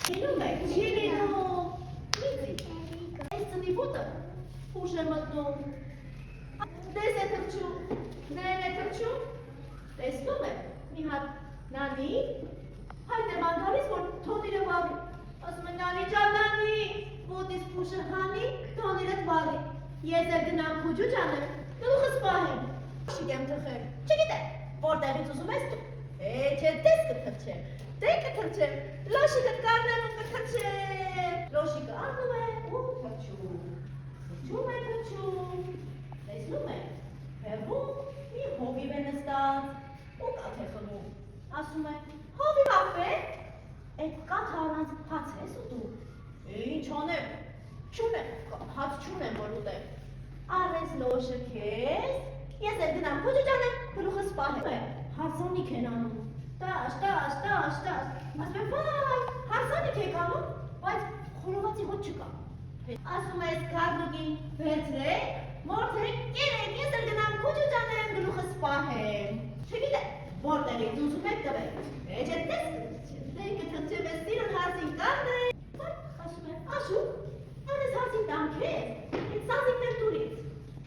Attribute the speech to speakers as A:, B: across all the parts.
A: Լինում է, չի լինում։ Միցի։ Այս ծնի ոտը ուշ է մտնում։ Դես է թրջում, ներ է թրջում, տեսնում է, մի հատ նանի, հայտ է ման գալիս, որ թոնիրը վաղի, ասում է նանի ջան նանի, ոտից փուշը հանի, թոնիրըտ վաղի, ես էլ գնամ քուջու ջանեմ, գլուխս պահեմ, շիկ եմ թխել, չգիտե, որտեղից ուզում ես դու, չէ, դես կթրջեմ, դե կթրջեմ, լոշիկըտ կարնեմ ու կթրջեմ, լոշիկը անում է ու թրջում, թրջում է թրջում, տեսնում է, հեռվում մի հովիվ է նստած ու կաթ է խմում, ասում է, հովիվ աղբե, էդ կաթը առանց հաց ես ուտում, ինչ անեմ, չունեմ, հաց չունեմ որ ուտեմ, առես լոշը քեզ, ես էլ գնամ քուջու ջանեմ, գլուխս պահեմ, հարսանիք են անում, տաշ, ասում է, վայ, հարսանիք եք անում, բայց խորովածի հոտ չկա, ասում է, ես կարնուկին վերցրեք, մորթեք, կերեք, ես էլ գնամ քուջու ջանեմ, գլուխս պահեմ, չգիտե, որտեղից ուզում եք տվեք, չէ, դե կթրջեմ ես սիրուն հարսին կարնեմ, ասում է, աշու, անես հարսին տամ քեզ, այդ սազիկներ տուրից,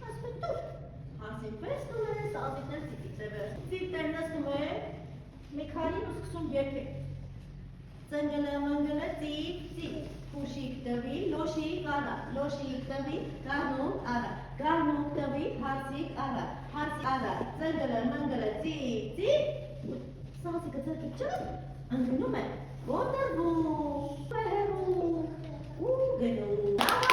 A: ասում է, տուր, հարսին վերցնում է, սազիկներ ծիծից է վերցնում, ծիծներ նստում է, մի քարին ու սկսում երգել, ծնգլը մնգլը ծիծ, Փուշիկ տվի, լոշիկ արա, լոշիկ տվի, գարնուկ արա, գարնուկ տվի, հարցիկ արա, հարցիկ արա, ծնգլը մնգլը ծիծի, սազիկը ծրկի չըր, ընգնում է, որտեղում, հերում, ու գնում,